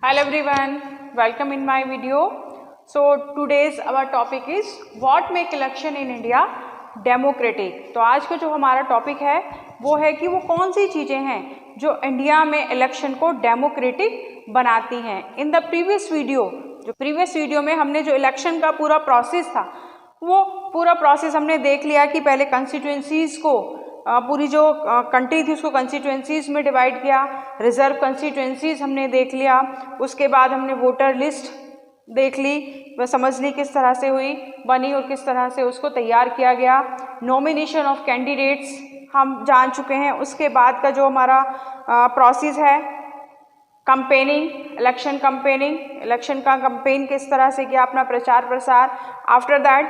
Hello everyone, welcome in my video. So today's our topic is what make election in India democratic. तो आज का जो हमारा topic है वो है कि वो कौन सी चीज़ें हैं जो इंडिया में इलेक्शन को डेमोक्रेटिक बनाती हैं. इन द प्रीवियस वीडियो में हमने जो इलेक्शन का पूरा प्रोसेस था वो पूरा प्रोसेस हमने देख लिया कि पहले कंस्टिट्यूएंसीज को पूरी जो कंट्री थी उसको कंस्टिट्यूएंसीज में डिवाइड किया, रिजर्व कंस्टिट्यूएंसीज हमने देख लिया, उसके बाद हमने वोटर लिस्ट देख ली, वह समझ ली किस तरह से बनी और किस तरह से उसको तैयार किया गया. नॉमिनेशन ऑफ कैंडिडेट्स हम जान चुके हैं. उसके बाद का जो हमारा प्रोसेस है कंपेनिंग, इलेक्शन का कंपेन किस तरह से किया, अपना प्रचार प्रसार. After that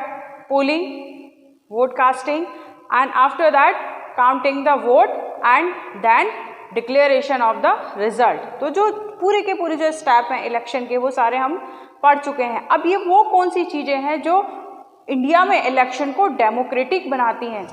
polling, vote casting and after that counting the vote and then declaration of the result. तो जो पूरे के पूरे जो स्टेप हैं इलेक्शन के वो सारे हम पढ़ चुके हैं. अब ये वो कौन सी चीज़ें हैं जो इंडिया में इलेक्शन को डेमोक्रेटिक बनाती हैं.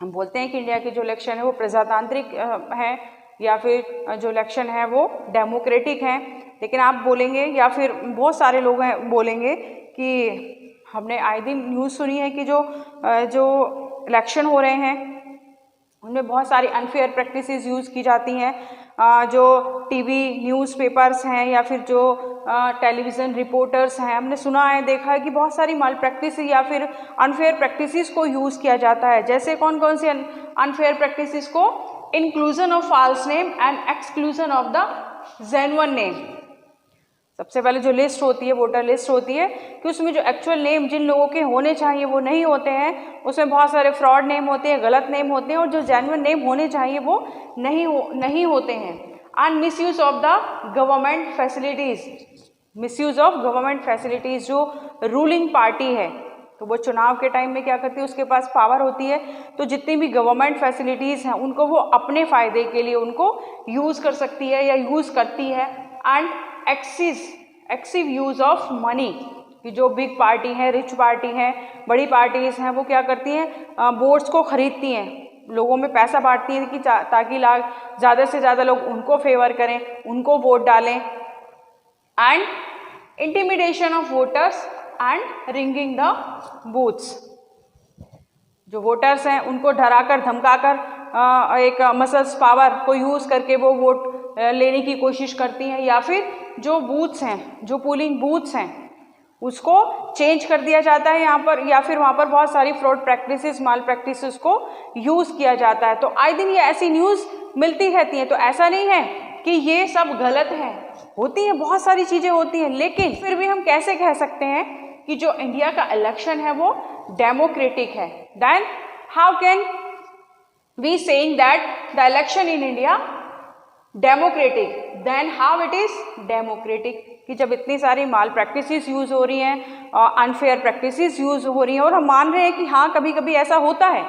हम बोलते हैं कि इंडिया की जो इलेक्शन है वो प्रजातांत्रिक है या फिर जो इलेक्शन है वो डेमोक्रेटिक है, लेकिन आप बोलेंगे या फिर बहुत सारे लोग बोलेंगे कि हमने आए दिन न्यूज़ सुनी है कि जो इलेक्शन हो रहे हैं उनमें बहुत सारी अनफेयर प्रैक्टिसेस यूज़ की जाती हैं. जो टीवी न्यूज़पेपर्स हैं या फिर जो टेलीविज़न रिपोर्टर्स हैं, हमने सुना है, देखा है कि बहुत सारी माल प्रैक्टिस या फिर अनफेयर प्रैक्टिसेस को यूज़ किया जाता है. जैसे कौन कौन सी अनफेयर प्रैक्टिसेस को? Inclusion of false name and exclusion of the genuine name. सबसे पहले जो लिस्ट होती है, वोटर लिस्ट होती है, कि उसमें जो एक्चुअल नेम जिन लोगों के होने चाहिए वो नहीं होते हैं, उसमें बहुत सारे फ्रॉड नेम होते हैं, गलत नेम होते हैं, और जो जेन्युइन नेम होने चाहिए वो नहीं होते हैं. And misuse of the government facilities, जो रूलिंग पार्टी है तो वो चुनाव के टाइम में क्या करती है, उसके पास पावर होती है, तो जितनी भी गवर्नमेंट फैसिलिटीज़ हैं उनको वो अपने फ़ायदे के लिए उनको यूज़ कर सकती है या यूज़ करती है. एंड एक्सिव यूज़ ऑफ मनी, कि जो बिग पार्टी है, रिच पार्टी है, बड़ी पार्टीज़ हैं, वो क्या करती हैं, वोट्स को खरीदती हैं, लोगों में पैसा बांटती हैं कि ताकि ज़्यादा से ज़्यादा लोग उनको फेवर करें, उनको वोट डालें. And intimidation of voters and ringing the booths, जो वोटर्स हैं उनको डराकर धमकाकर एक मसल्स पावर को यूज़ करके वो वोट लेने की कोशिश करती हैं, या फिर जो बूथ्स हैं, जो पोलिंग बूथ्स हैं उसको चेंज कर दिया जाता है यहाँ पर, या फिर वहाँ पर बहुत सारी फ्रॉड प्रैक्टिसेस, माल प्रैक्टिसेस को यूज़ किया जाता है. तो आए दिन ये ऐसी न्यूज़ मिलती रहती हैं. तो ऐसा नहीं है कि ये सब गलत है, होती हैं बहुत सारी चीज़ें होती हैं, लेकिन फिर भी हम कैसे कह सकते हैं कि जो इंडिया का इलेक्शन है वो डेमोक्रेटिक है. Then how can we saying that the election in India democratic, then how it is democratic, कि जब इतनी सारी माल प्रैक्टिसेस यूज़ हो रही हैं, अनफेयर प्रैक्टिसेस यूज़ हो रही हैं, और हम मान रहे हैं कि हाँ कभी कभी ऐसा होता है,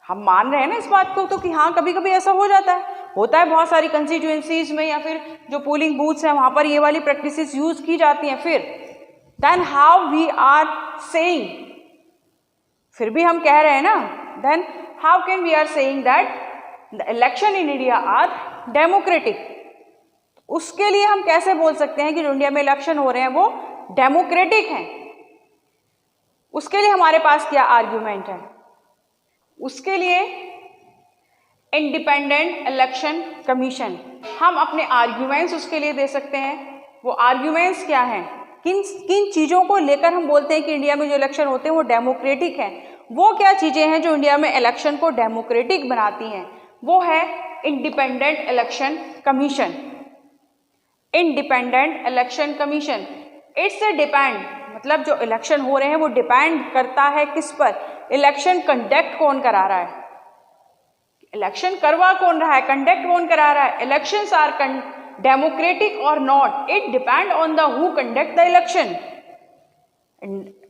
हम मान रहे हैं ना इस बात को, तो कि हाँ कभी कभी ऐसा होता है बहुत सारी कंस्टिट्यूएंसीज में या फिर जो पोलिंग बूथ्स हैं वहाँ पर ये वाली प्रैक्टिसेस यूज़ की जाती हैं. फिर then how we are saying, फिर भी हम कह रहे हैं ना, then how can we are saying that the election in India are democratic. उसके लिए हम कैसे बोल सकते हैं कि जो इंडिया में इलेक्शन हो रहे हैं वो डेमोक्रेटिक हैं? उसके लिए हमारे पास क्या आर्ग्यूमेंट है? उसके लिए इंडिपेंडेंट इलेक्शन कमीशन, हम अपने आर्ग्यूमेंट्स उसके लिए दे सकते हैं. वो आर्ग्यूमेंट्स क्या हैं, किन चीज़ों को लेकर हम बोलते हैं कि इंडिया में जो इलेक्शन होते हैं वो डेमोक्रेटिक हैं? वो क्या चीज़ें हैं जो इंडिया में इलेक्शन को डेमोक्रेटिक बनाती हैं? वो है independent election commission. Independent election commission, it's depend, मतलब जो इलेक्शन हो रहे हैं वो डिपेंड करता है किस पर? इलेक्शन कंडक्ट कौन करा रहा है, इलेक्शन करवा कौन रहा है, कंडक्ट कौन करा रहा है. इलेक्शंस आर डेमोक्रेटिक और not, it depend on the who conduct the election.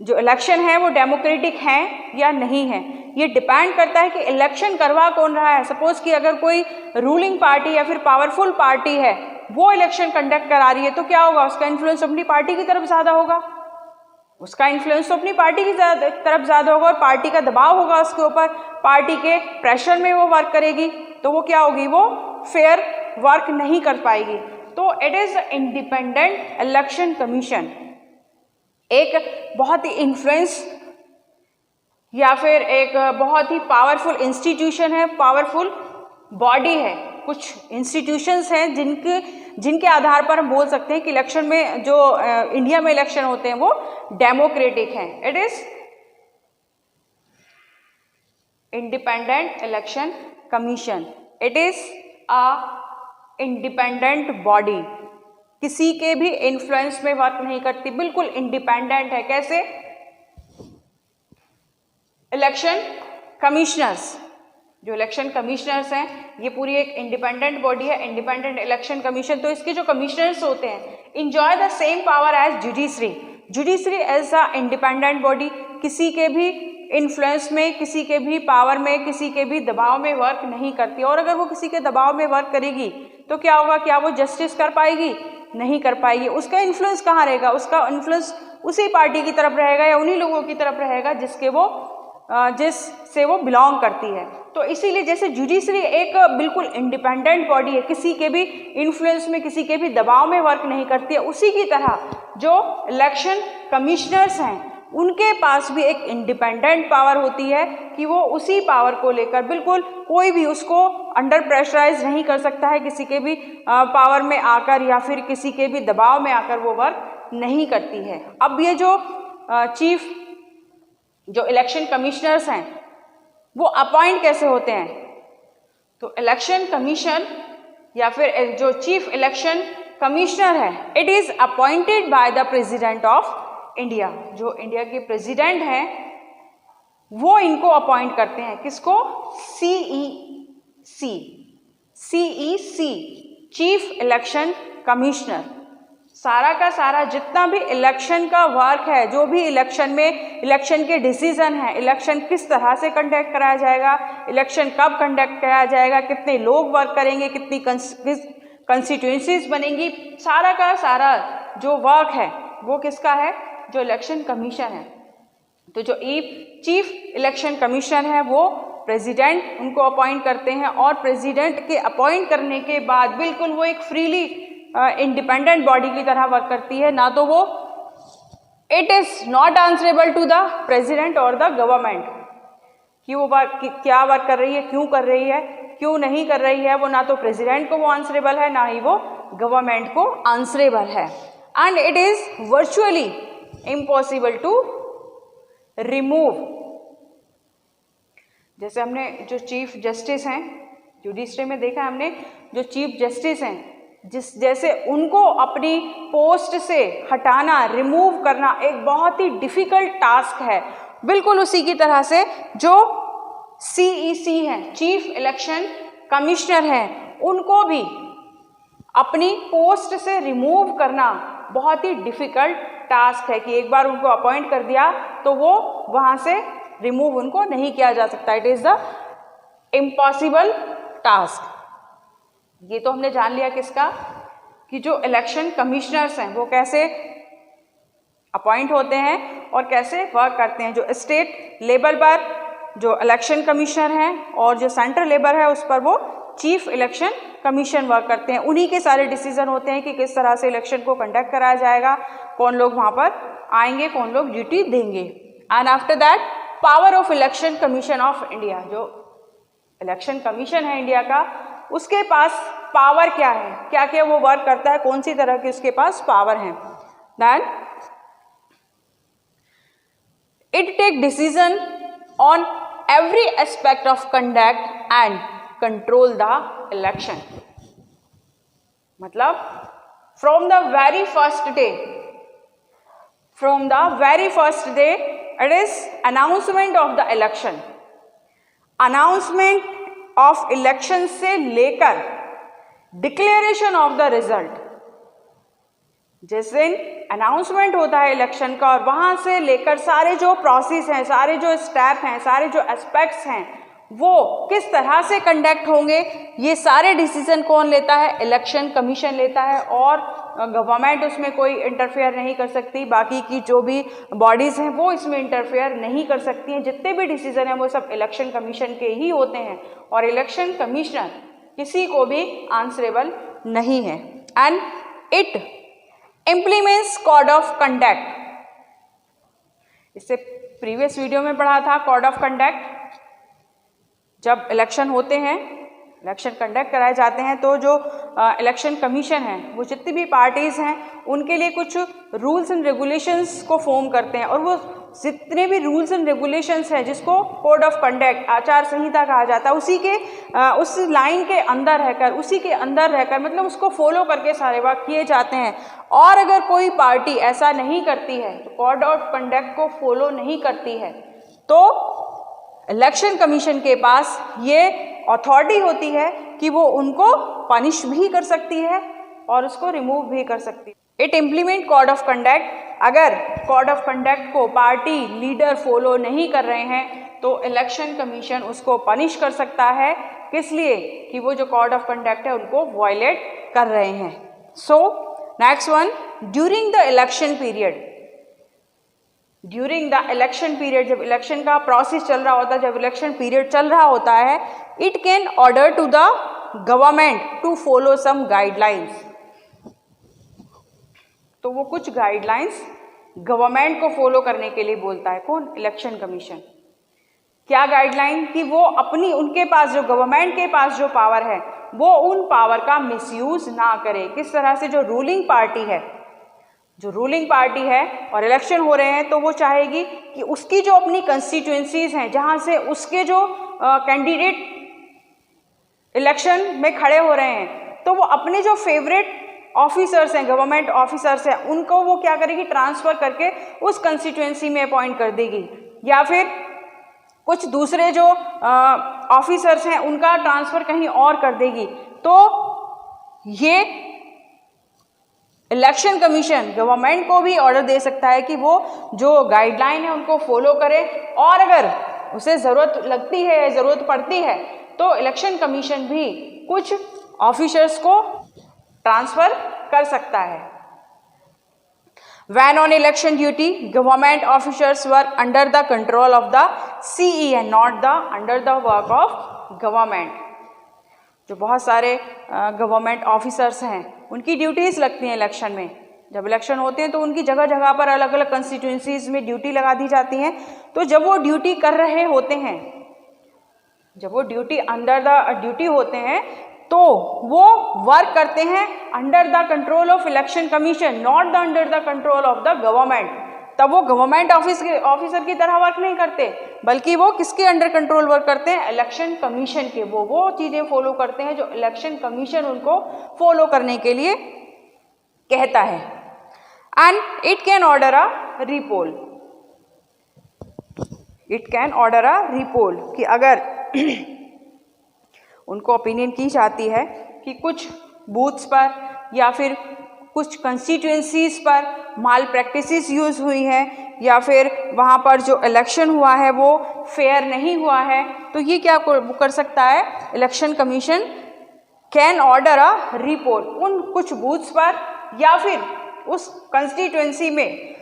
जो इलेक्शन है वो डेमोक्रेटिक है या नहीं है, ये डिपेंड करता है कि इलेक्शन करवा कौन रहा है. सपोज कि अगर कोई रूलिंग पार्टी या फिर पावरफुल पार्टी है वो इलेक्शन कंडक्ट करा रही है, तो क्या होगा, उसका इन्फ्लुएंस अपनी पार्टी की तरफ ज़्यादा होगा, उसका इन्फ्लुएंस तो अपनी पार्टी की तरफ ज़्यादा होगा, और पार्टी का दबाव होगा उसके ऊपर, पार्टी के प्रेशर में वो वर्क करेगी, तो वो क्या होगी, वो फेयर वर्क नहीं कर पाएगी. तो it is independent election commission एक बहुत ही इन्फ्लुएंस या फिर एक बहुत ही पावरफुल इंस्टीट्यूशन है, पावरफुल बॉडी है। कुछ इंस्टीट्यूशंस हैं जिनके आधार पर हम बोल सकते हैं कि इलेक्शन में जो इंडिया में इलेक्शन होते हैं वो डेमोक्रेटिक हैं। It is independent election commission, it is a independent body, किसी के भी इन्फ्लुएंस में वर्क नहीं करती, बिल्कुल इंडिपेंडेंट है। कैसे? इलेक्शन कमिश्नर्स, जो इलेक्शन कमिश्नर्स हैं ये पूरी एक इंडिपेंडेंट बॉडी है, इंडिपेंडेंट इलेक्शन कमीशन। तो इसके जो कमिश्नर्स होते हैं enjoy the same power as judiciary. Judiciary as a independent body किसी के भी इन्फ्लुएंस में, किसी के भी पावर में, किसी के भी दबाव में वर्क नहीं करती। और अगर वो किसी के दबाव में वर्क करेगी तो क्या होगा? क्या वो जस्टिस कर पाएगी? नहीं कर पाएगी। उसका इन्फ्लुएंस कहाँ रहेगा? उसका इन्फ्लुएंस उसी पार्टी की तरफ रहेगा या उन्हीं लोगों की तरफ रहेगा जिससे वो बिलोंग करती है। तो इसीलिए जैसे जुडिशरी एक बिल्कुल इंडिपेंडेंट बॉडी है, किसी के भी इन्फ्लुएंस में, किसी के भी दबाव में वर्क नहीं करती है, उसी की तरह जो इलेक्शन कमिश्नर्स हैं उनके पास भी एक इंडिपेंडेंट पावर होती है कि वो उसी पावर को लेकर बिल्कुल कोई भी उसको अंडर प्रेशराइज नहीं कर सकता है, किसी के भी पावर में आकर या फिर किसी के भी दबाव में आकर वो वर्क नहीं करती है। अब ये जो इलेक्शन कमिश्नर्स हैं वो अपॉइंट कैसे होते हैं? तो इलेक्शन कमीशन या फिर जो चीफ इलेक्शन कमिश्नर है, it is appointed by the president of India. जो इंडिया के प्रेसिडेंट हैं वो इनको अपॉइंट करते हैं। किसको? CEC, chief election commissioner. सारा का सारा जितना भी इलेक्शन का वर्क है, जो भी इलेक्शन के डिसीजन है, इलेक्शन किस तरह से कंडक्ट कराया जाएगा, इलेक्शन कब कंडक्ट कराया जाएगा, कितने लोग वर्क करेंगे, कितनी कंस्टिट्यूएंसीज बनेंगी, सारा का सारा जो वर्क है वो किसका है? जो इलेक्शन कमीशन है। तो जो चीफ इलेक्शन कमिश्नर है वो प्रेसिडेंट उनको अपॉइंट करते हैं और प्रेसिडेंट के अपॉइंट करने के बाद बिल्कुल वो एक फ्रीली इंडिपेंडेंट बॉडी की तरह वर्क करती है। ना तो वो it is not answerable to the president और द गवर्नमेंट कि वो क्या वर्क कर रही है, क्यों कर रही है, क्यों नहीं कर रही है। वो ना तो प्रेसिडेंट को वो आंसरेबल है, ना ही वो गवर्नमेंट को आंसरेबल है। And it is virtually impossible to remove. जैसे हमने जो चीफ जस्टिस हैं जुडिशरी में देखा, हमने जो चीफ जस्टिस हैं जैसे उनको अपनी पोस्ट से हटाना, रिमूव करना एक बहुत ही डिफिकल्ट टास्क है, बिल्कुल उसी की तरह से जो सीईसी हैं, चीफ इलेक्शन कमिश्नर हैं, उनको भी अपनी पोस्ट से रिमूव करना बहुत ही डिफिकल्ट टास्क है कि एक बार उनको अपॉइंट कर दिया तो वो वहाँ से रिमूव उनको नहीं किया जा सकता। It is the impossible task. ये तो हमने जान लिया किसका, कि जो इलेक्शन कमिश्नर्स हैं वो कैसे अपॉइंट होते हैं और कैसे वर्क करते हैं। जो स्टेट लेवल पर जो इलेक्शन कमिश्नर हैं और जो सेंट्रल लेवल है उस पर वो चीफ इलेक्शन कमीशन वर्क करते हैं। उन्हीं के सारे डिसीजन होते हैं कि किस तरह से इलेक्शन को कंडक्ट कराया जाएगा, कौन लोग वहाँ पर आएंगे, कौन लोग ड्यूटी देंगे। And after that power of election commission of India, जो इलेक्शन कमीशन है इंडिया का, उसके पास पावर क्या है, क्या क्या वो वर्क करता है, कौन सी तरह की उसके पास पावर है। Then it take decision on every aspect of conduct and control the election. मतलब from the very first day it is announcement of the election, announcement of election से लेकर डिक्लेरेशन ऑफ द रिजल्ट। जिस दिन announcement होता है election का और वहां से लेकर सारे जो प्रोसेस हैं, सारे जो स्टेप हैं, सारे जो एस्पेक्ट्स हैं, वो किस तरह से कंडक्ट होंगे, ये सारे डिसीजन कौन लेता है? इलेक्शन कमीशन लेता है। और गवर्नमेंट उसमें कोई इंटरफेयर नहीं कर सकती, बाकी की जो भी बॉडीज़ हैं वो इसमें इंटरफेयर नहीं कर सकती हैं। जितने भी डिसीजन हैं वो सब इलेक्शन कमीशन के ही होते हैं और इलेक्शन कमिश्नर किसी को भी आंसरेबल नहीं है। And it implements code of conduct. इससे प्रीवियस वीडियो में पढ़ा था कोड ऑफ कंडक्ट। जब इलेक्शन होते हैं, इलेक्शन कंडक्ट कराए जाते हैं, तो जो इलेक्शन कमीशन है वो जितनी भी पार्टीज़ हैं उनके लिए कुछ रूल्स एंड रेगुलेशंस को फॉर्म करते हैं, और वो जितने भी रूल्स एंड रेगुलेशंस हैं जिसको कोड ऑफ कंडक्ट, आचार संहिता कहा जाता है, उसी के उस लाइन के अंदर रहकर, उसी के अंदर रहकर, मतलब उसको फॉलो करके सारे वर्क किए जाते हैं। और अगर कोई पार्टी ऐसा नहीं करती है, तो कोड ऑफ कंडक्ट को फॉलो नहीं करती है, तो इलेक्शन कमीशन के पास ये अथॉरिटी होती है कि वो उनको पनिश भी कर सकती है और उसको रिमूव भी कर सकती है। It implement code of conduct. अगर कोड ऑफ कंडक्ट को पार्टी लीडर फॉलो नहीं कर रहे हैं तो इलेक्शन कमीशन उसको पनिश कर सकता है, किस लिए कि वो जो कोड ऑफ कंडक्ट है उनको वायलेट कर रहे हैं। So next one, during the election period. During the election period, जब इलेक्शन का प्रोसेस चल रहा होता है, जब इलेक्शन पीरियड चल रहा होता है, it can order to the government to follow some guidelines. तो वो कुछ गाइडलाइंस गवर्नमेंट को फॉलो करने के लिए बोलता है। कौन? Election commission. क्या गाइडलाइन? कि वो अपनी, उनके पास जो गवर्नमेंट के पास जो पावर है वो उन पावर का मिसयूज ना करे। किस तरह से? जो रूलिंग पार्टी है, जो रूलिंग पार्टी है और इलेक्शन हो रहे हैं, तो वो चाहेगी कि उसकी जो अपनी कंस्टिट्यूएंसीज हैं, जहां से उसके जो कैंडिडेट इलेक्शन में खड़े हो रहे हैं, तो वो अपने जो फेवरेट ऑफिसर्स हैं, गवर्नमेंट ऑफिसर्स हैं, उनको वो क्या करेगी? ट्रांसफर करके उस कंस्टिट्यूएंसी में अपॉइंट कर देगी, या फिर कुछ दूसरे जो ऑफिसर्स हैं उनका ट्रांसफर कहीं और कर देगी। तो ये इलेक्शन कमीशन गवर्नमेंट को भी ऑर्डर दे सकता है कि वो जो गाइडलाइन है उनको फॉलो करे, और अगर उसे ज़रूरत लगती है या ज़रूरत पड़ती है तो इलेक्शन कमीशन भी कुछ ऑफिसर्स को ट्रांसफर कर सकता है। When on election duty, government officers work under the control of the CE and not the under the work of government. जो बहुत सारे गवर्नमेंट ऑफिसर्स हैं उनकी ड्यूटीज़ लगती हैं इलेक्शन में। जब इलेक्शन होते हैं तो उनकी जगह जगह पर अलग अलग कंस्टिट्यूंसीज में ड्यूटी लगा दी जाती हैं। तो जब वो ड्यूटी कर रहे होते हैं, जब वो ड्यूटी अंडर द ड्यूटी होते हैं, तो वो वर्क करते हैं under the control of election commission, not the under the control of the government. तब वो गवर्नमेंट ऑफिसर की तरह वर्क नहीं करते, बल्कि वो किसके अंडर कंट्रोल वर्क करते हैं? इलेक्शन कमीशन के। वो चीज़ें फॉलो करते हैं जो इलेक्शन कमीशन उनको फॉलो करने के लिए कहता है। And it can order a repoll. It can order a repoll, कि अगर उनको ओपिनियन की जाती है कि कुछ बूथ्स पर या फिर कुछ कंस्टिट्यूएंसीज पर माल प्रैक्टिसेस यूज़ हुई हैं, या फिर वहाँ पर जो इलेक्शन हुआ है वो फेयर नहीं हुआ है, तो ये क्या कर सकता है? Election commission can order a repoll उन कुछ बूथ्स पर, या फिर उस कंस्टिट्यूएंसी में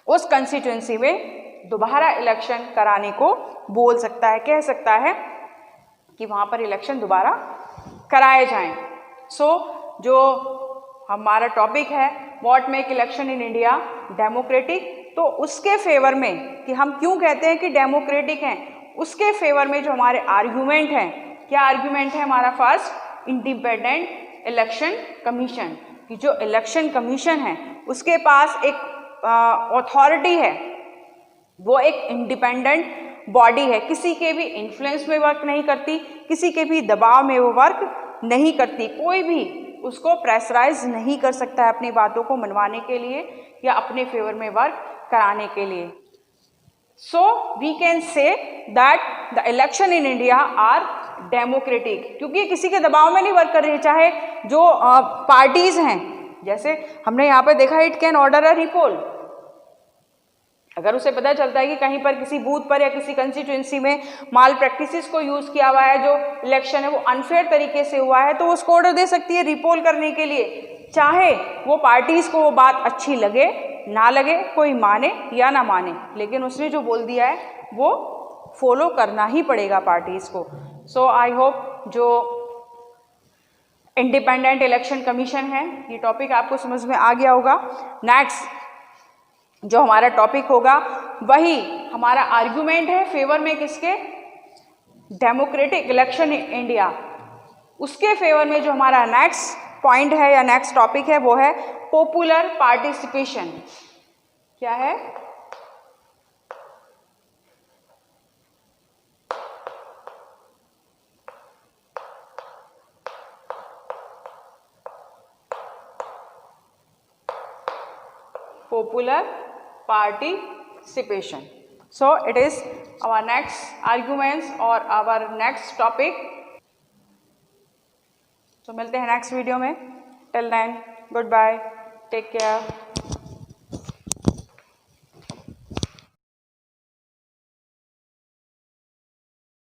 उस कंस्टिट्यूएंसी में दोबारा इलेक्शन कराने को बोल सकता है, कह सकता है कि वहाँ पर इलेक्शन दोबारा कराए जाएं। सो जो हमारा टॉपिक है what make election in India democratic, तो उसके फेवर में, कि हम क्यों कहते हैं कि डेमोक्रेटिक हैं, उसके फेवर में जो हमारे आर्ग्यूमेंट हैं, क्या आर्ग्यूमेंट है हमारा? फर्स्ट, इंडिपेंडेंट इलेक्शन कमीशन, कि जो इलेक्शन कमीशन है उसके पास एक अथॉरिटी है, वो एक इंडिपेंडेंट बॉडी है, किसी के भी इन्फ्लुएंस में वर्क नहीं करती, किसी के भी दबाव में वो वर्क नहीं करती, कोई भी उसको प्रेशराइज नहीं कर सकता है अपनी बातों को मनवाने के लिए या अपने फेवर में वर्क कराने के लिए। So we can say that the election in India are democratic, क्योंकि ये किसी के दबाव में नहीं वर्क कर रही है। चाहे जो पार्टीज हैं, जैसे हमने यहाँ पर देखा, it can order a repoll. अगर उसे पता चलता है कि कहीं पर किसी बूथ पर या किसी कंस्टिट्यूएंसी में माल प्रैक्टिसेस को यूज़ किया हुआ है, जो इलेक्शन है वो अनफेयर तरीके से हुआ है, तो उसको ऑर्डर दे सकती है रिपोल करने के लिए, चाहे वो पार्टीज़ को वो बात अच्छी लगे ना लगे, कोई माने या ना माने, लेकिन उसने जो बोल दिया है वो फॉलो करना ही पड़ेगा पार्टीज़ को। सो आई होप जो इंडिपेंडेंट इलेक्शन कमीशन है, ये टॉपिक आपको समझ में आ गया होगा। नेक्स्ट जो हमारा टॉपिक होगा वही हमारा आर्ग्यूमेंट है फेवर में किसके, डेमोक्रेटिक इलेक्शन इन इंडिया। उसके फेवर में जो हमारा नेक्स्ट पॉइंट है या नेक्स्ट टॉपिक है वो है पॉपुलर पार्टिसिपेशन। क्या है? Popular participation. So it is our next arguments or our next topic. तो मिलते हैं नेक्स्ट वीडियो में। Till then good bye, take care.